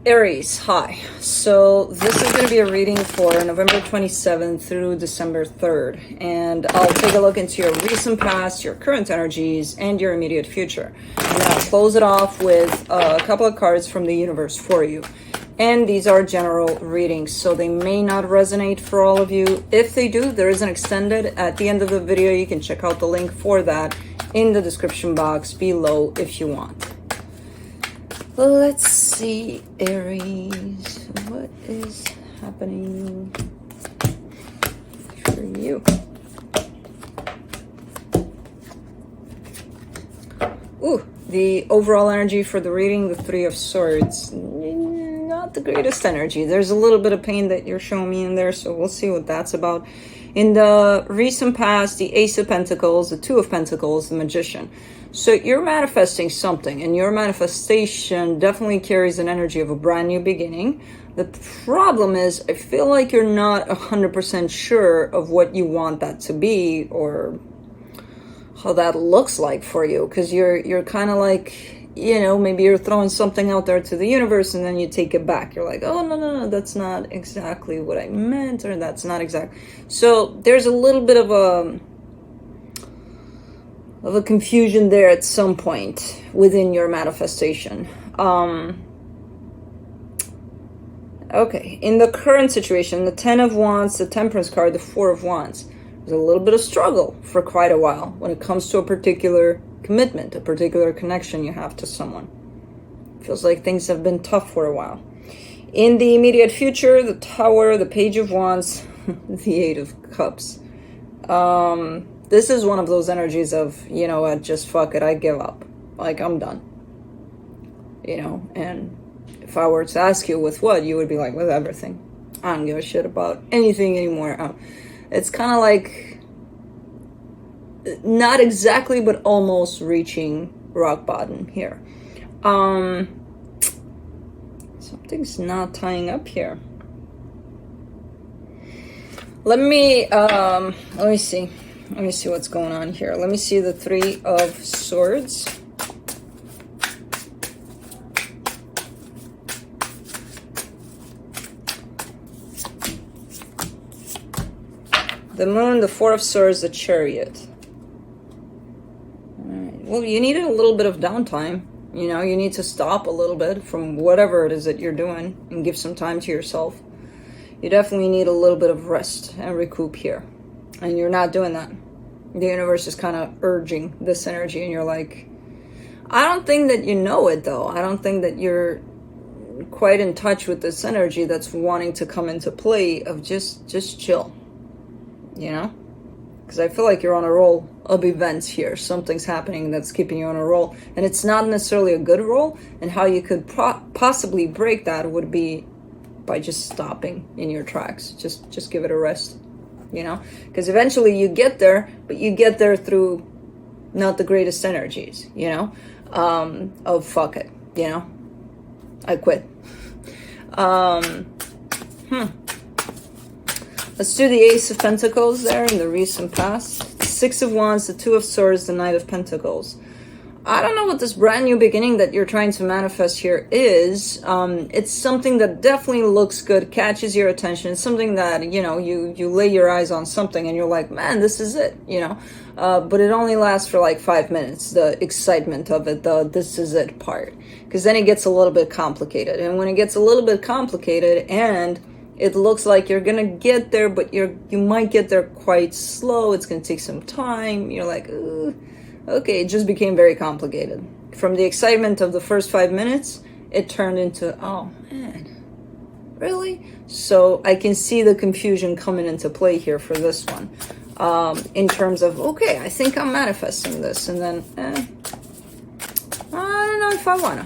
Aries, hi. So this is going to be a reading for November 27th through December 3rd. And I'll take a look into your recent past, your current energies, and your immediate future. And then I'll close it off with a couple of cards from the universe for you. And these are general readings, so they may not resonate for all of you. If they do, there is an extended at the end of the video. You can check out the link for that in the description box below if you want. Let's see, Aries, what is happening for you? Ooh, the overall energy for the reading, the Three of Swords. Not the greatest energy. There's a little bit of pain that you're showing me in there, so we'll see what that's about. In the recent past, the Ace of Pentacles, the Two of Pentacles, the Magician. So you're manifesting something, and your manifestation definitely carries an energy of a brand new beginning. The problem is, I feel like you're not 100% sure of what you want that to be, or how that looks like for you, because you're kind of like, you know, maybe you're throwing something out there to the universe and then you take it back. You're like, oh, no, that's not exactly what I meant, or that's not exact. So there's a little bit of a confusion there at some point within your manifestation. Okay, in the current situation, the Ten of Wands, the Temperance card, the Four of Wands, there's a little bit of struggle for quite a while when it comes to a particular commitment, a particular connection you have to someone. Feels like things have been tough for a while. In the immediate future, the Tower, the Page of Wands, the Eight of Cups. This is one of those energies of, you know what, just fuck it, I give up. Like, I'm done. You know, and if I were to ask you with what, you would be like, with everything. I don't give a shit about anything anymore. It's kind of like, not exactly, but almost reaching rock bottom here. Something's not tying up here. Let me see. Let me see what's going on here. Let me see the Three of Swords. The Moon, the Four of Swords, the Chariot. All right. Well, you needed a little bit of downtime. You know, you need to stop a little bit from whatever it is that you're doing and give some time to yourself. You definitely need a little bit of rest and recoup here. And you're not doing that. The universe is kind of urging this energy, and you're like, I don't think that you know it, though. I don't think that you're quite in touch with this energy that's wanting to come into play of just chill, you know? Because I feel like you're on a roll of events here. Something's happening that's keeping you on a roll, and it's not necessarily a good roll, and how you could possibly break that would be by just stopping in your tracks. Just give it a rest. You know, because eventually you get there, but you get there through not the greatest energies, you know, of fuck it, you know, I quit. Let's do the Ace of Pentacles there in the recent past. The Six of Wands, the Two of Swords, the Knight of Pentacles. I don't know what this brand new beginning that you're trying to manifest here is. It's something that definitely looks good, catches your attention. It's something that, you know, you lay your eyes on something and you're like, man, this is it, you know. But it only lasts for like 5 minutes, the excitement of it, the this is it part. Because then it gets a little bit complicated. And when it gets a little bit complicated and it looks like you're gonna get there, but you might get there quite slow, it's gonna take some time, you're like, ooh. Okay, it just became very complicated. From the excitement of the first 5 minutes, it turned into, oh man, really? So I can see the confusion coming into play here for this one. In terms of, okay, I think I'm manifesting this, and then, I don't know if I wanna.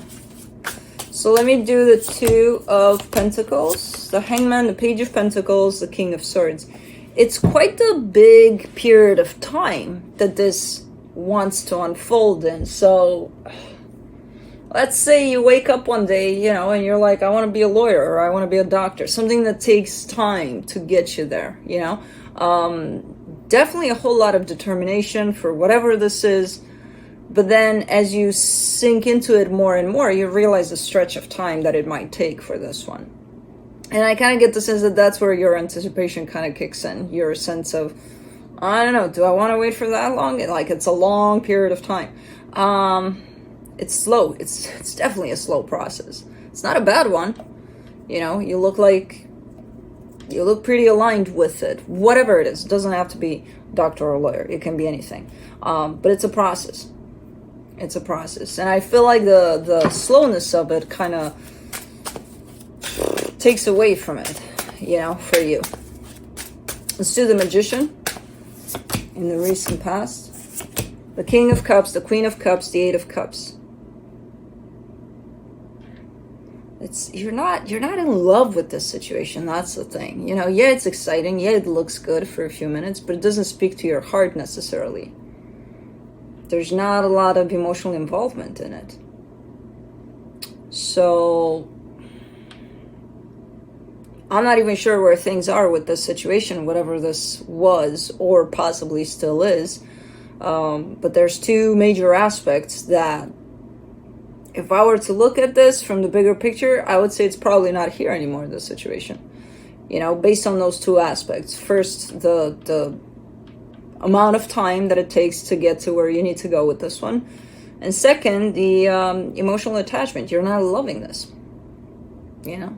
So let me do the Two of Pentacles, the Hangman, the Page of Pentacles, the King of Swords. It's quite a big period of time that this wants to unfold in. So let's say you wake up one day, you know, and you're like, I want to be a lawyer, or I want to be a doctor, something that takes time to get you there, you know. Definitely a whole lot of determination for whatever this is. But then as you sink into it more and more, you realize the stretch of time that it might take for this one. And I kind of get the sense that that's where your anticipation kind of kicks in. Your sense of, I don't know, do I want to wait for that long? Like, it's a long period of time. It's slow. It's definitely a slow process. It's not a bad one. You know, you look pretty aligned with it. Whatever it is. It doesn't have to be doctor or lawyer. It can be anything. But it's a process. It's a process. And I feel like the slowness of it kind of takes away from it, you know, for you. Let's do the Magician in the recent past. The King of Cups, the Queen of Cups, the Eight of Cups. You're not in love with this situation. That's the thing. You know, yeah, it's exciting. Yeah, it looks good for a few minutes, but it doesn't speak to your heart necessarily. There's not a lot of emotional involvement in it. So I'm not even sure where things are with this situation, whatever this was or possibly still is. But there's two major aspects that, if I were to look at this from the bigger picture, I would say it's probably not here anymore, this situation. You know, based on those two aspects. First, the amount of time that it takes to get to where you need to go with this one. And second, the emotional attachment. You're not loving this. You know?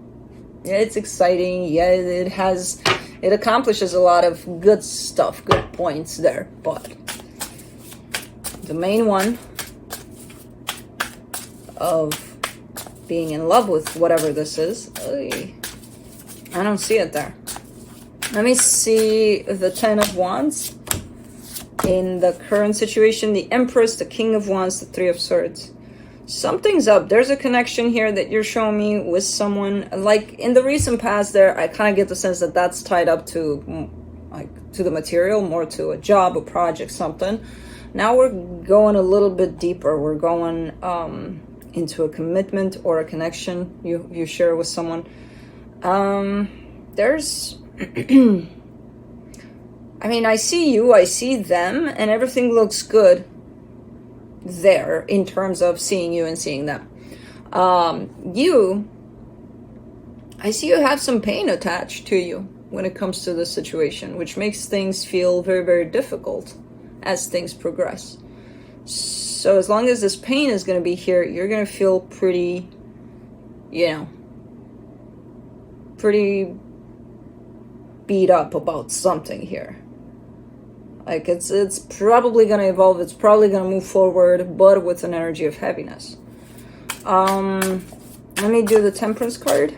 Yeah, it's exciting. Yeah, it accomplishes a lot of good stuff, good points there. But the main one of being in love with whatever this is, I don't see it there. Let me see the Ten of Wands in the current situation, the Empress, the King of Wands, the Three of Swords. Something's up. There's a connection here that you're showing me with someone. Like in the recent past there, I kind of get the sense that that's tied up to the material, more to a job, a project, something. Now we're going a little bit deeper. We're going into a commitment or a connection you share with someone. There's I mean, I see you, I see them, and everything looks good there in terms of seeing you and seeing them. I see you have some pain attached to you when it comes to this situation, which makes things feel very, very difficult as things progress. So as long as this pain is going to be here, you're going to feel pretty, you know, pretty beat up about something here. Like it's probably going to evolve. It's probably going to move forward, but with an energy of heaviness. Let me do the Temperance card.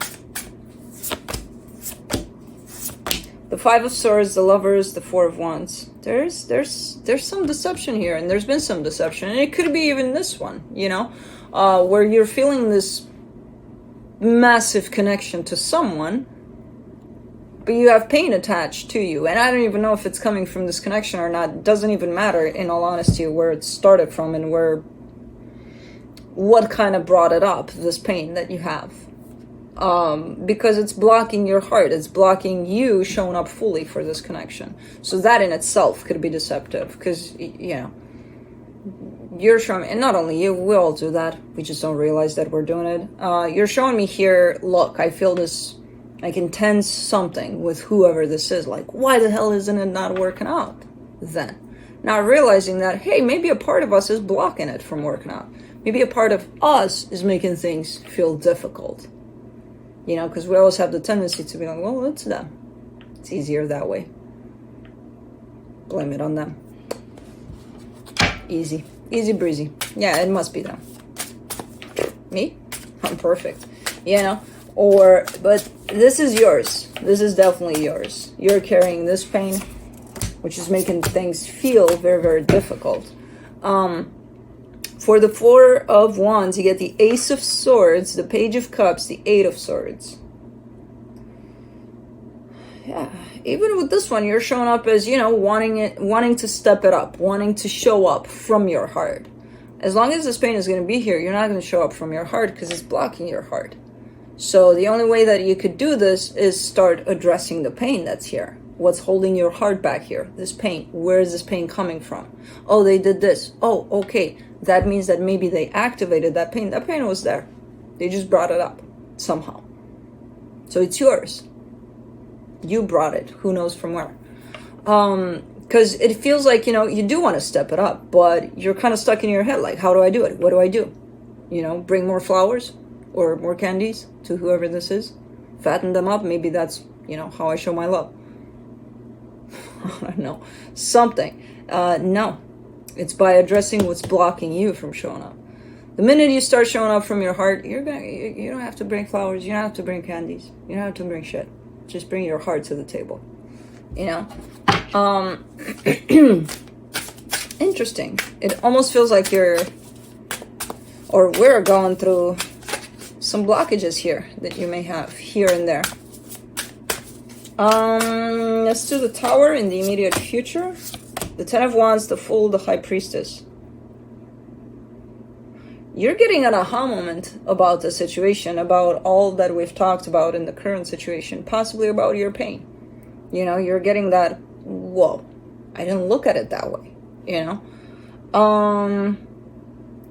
The Five of Swords, the Lovers, the Four of Wands. There's some deception here, and there's been some deception, and it could be even this one, you know, where you're feeling this massive connection to someone, but you have pain attached to you. And I don't even know if it's coming from this connection or not. It doesn't even matter, in all honesty, where it started from and what kind of brought it up, this pain that you have. Because it's blocking your heart. It's blocking you showing up fully for this connection. So that in itself could be deceptive. Because, you know, you're showing me, and not only you, we all do that. We just don't realize that we're doing it. You're showing me here, look, I feel this, like, intense something with whoever this is. Like, why the hell isn't it not working out then? Not realizing that, hey, maybe a part of us is blocking it from working out. Maybe a part of us is making things feel difficult. You know, because we always have the tendency to be like, well, it's them. It's easier that way. Blame it on them. Easy. Easy breezy. Yeah, it must be them. Me? I'm perfect. You know? But this is yours. This is definitely yours. You're carrying this pain, which is making things feel very, very difficult. For the Four of Wands, you get the Ace of Swords, the Page of Cups, the Eight of Swords. Yeah, even with this one, you're showing up as, you know, wanting to step it up, wanting to show up from your heart. As long as this pain is going to be here, you're not going to show up from your heart because it's blocking your heart. So the only way that you could do this is start addressing the pain that's here. What's holding your heart back here? This pain. Where is this pain coming from? Oh, they did this. Oh, okay. that means that maybe they activated that pain. That pain was there. They just brought it up somehow. So it's yours. You brought it. Who knows from where? Because it feels like, you know, you do want to step it up, but you're kind of stuck in your head. Like, how do I do it? What do I do? You know, bring more flowers or more candies to whoever this is. Fatten them up. Maybe that's, you know, how I show my love. I don't know. Something. No. It's by addressing what's blocking you from showing up. The minute you start showing up from your heart, you don't have to bring flowers. You don't have to bring candies. You don't have to bring shit. Just bring your heart to the table. You know? Interesting. It almost feels like we're going through some blockages here that you may have here and there. Let's do the Tower in the immediate future. The Ten of Wands, the Fool, the High Priestess. You're getting an aha moment about the situation, about all that we've talked about in the current situation, possibly about your pain. You know, you're getting that, whoa, I didn't look at it that way, you know?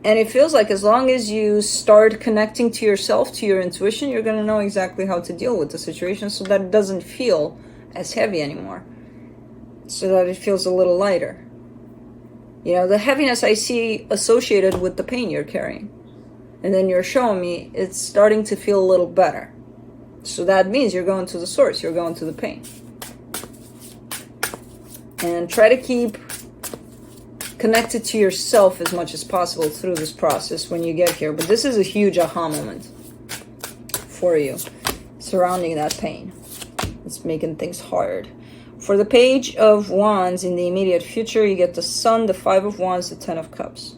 And it feels like as long as you start connecting to yourself, to your intuition, you're going to know exactly how to deal with the situation so that it doesn't feel as heavy anymore. So that it feels a little lighter. You know, the heaviness I see associated with the pain you're carrying. And then you're showing me it's starting to feel a little better. So that means you're going to the source. You're going to the pain. And try to keep connected to yourself as much as possible through this process when you get here. But this is a huge aha moment for you surrounding that pain. It's making things hard. For the Page of Wands in the immediate future, you get the Sun, the Five of Wands, the Ten of Cups.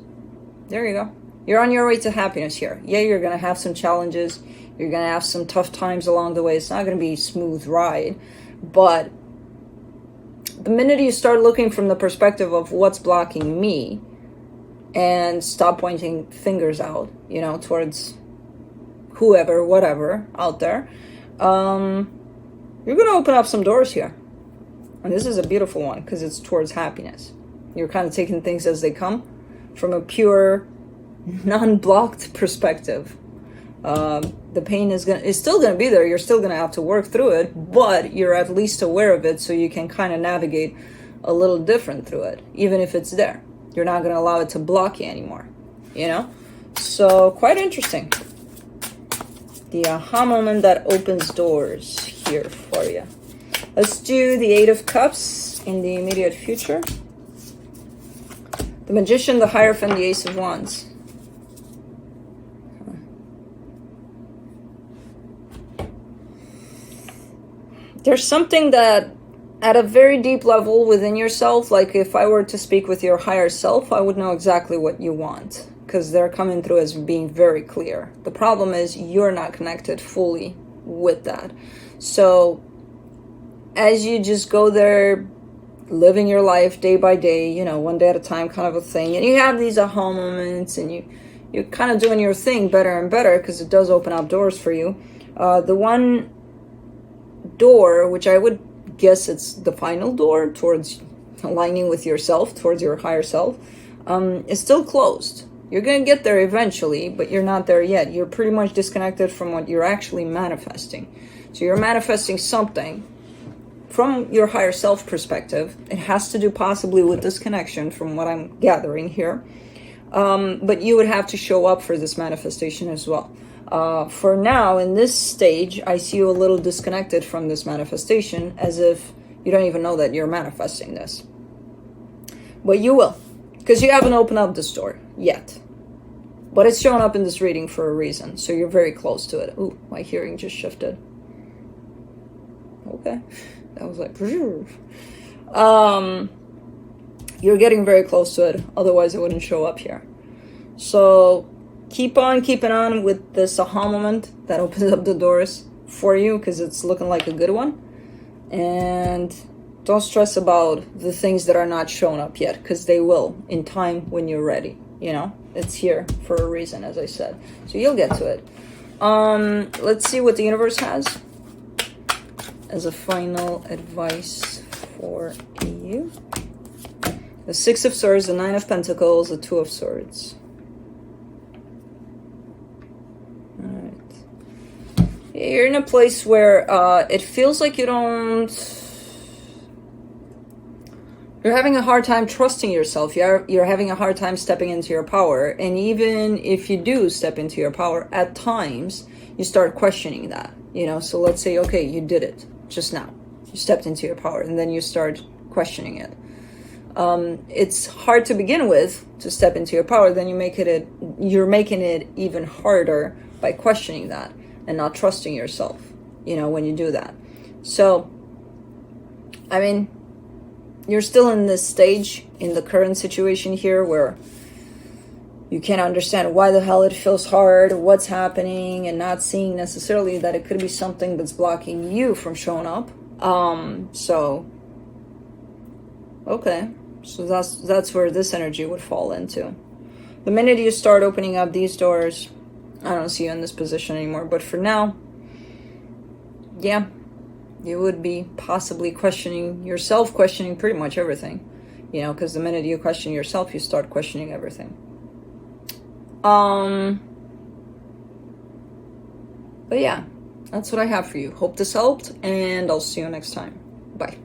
There you go. You're on your way to happiness here. Yeah, you're going to have some challenges. You're going to have some tough times along the way. It's not going to be a smooth ride. But the minute you start looking from the perspective of what's blocking me and stop pointing fingers out, you know, towards whoever, whatever out there, you're going to open up some doors here. And this is a beautiful one because it's towards happiness. You're kind of taking things as they come from a pure, non-blocked perspective. The pain is still going to be there. You're still going to have to work through it, but you're at least aware of it so you can kind of navigate a little different through it, even if it's there. You're not going to allow it to block you anymore, you know? So quite interesting. The aha moment that opens doors here for you. Let's do the Eight of Cups in the immediate future. The Magician, the Hierophant, the Ace of Wands. There's something that at a very deep level within yourself, like if I were to speak with your higher self, I would know exactly what you want because they're coming through as being very clear. The problem is you're not connected fully with that. So as you just go there, living your life day by day, you know, one day at a time kind of a thing, and you have these aha moments and you're kind of doing your thing better and better because it does open up doors for you. The one door, which I would guess it's the final door towards aligning with yourself, towards your higher self, is still closed. You're going to get there eventually, but you're not there yet. You're pretty much disconnected from what you're actually manifesting. So you're manifesting something from your higher self perspective. It has to do possibly with this connection from what I'm gathering here. But you would have to show up for this manifestation as well. For now, in this stage, I see you a little disconnected from this manifestation, as if you don't even know that you're manifesting this. But you will, because you haven't opened up this door yet. But it's showing up in this reading for a reason, so you're very close to it. Ooh, my hearing just shifted. Okay. That was like... You're getting very close to it, otherwise it wouldn't show up here. So keep on keeping on with this aha moment that opens up the doors for you, because it's looking like a good one. And don't stress about the things that are not showing up yet, because they will in time when you're ready. You know, it's here for a reason, as I said. So you'll get to it. Let's see what the universe has as a final advice for you. The Six of Swords, the Nine of Pentacles, the Two of Swords. You're in a place where it feels like you're having a hard time trusting yourself. You're having a hard time stepping into your power. And even if you do step into your power, at times you start questioning that, you know. So let's say, okay, you did it just now. You stepped into your power, and then you start questioning it. It's hard to begin with to step into your power. Then you're making it even harder by questioning that and not trusting yourself, you know, when you do that. So, I mean, you're still in this stage in the current situation here where you can't understand why the hell it feels hard, what's happening, and not seeing necessarily that it could be something that's blocking you from showing up. So, okay. So that's where this energy would fall into. The minute you start opening up these doors, I don't see you in this position anymore. But for now, yeah, you would be possibly questioning yourself, questioning pretty much everything. You know, because the minute you question yourself, you start questioning everything. But yeah, that's what I have for you. Hope this helped, and I'll see you next time. Bye.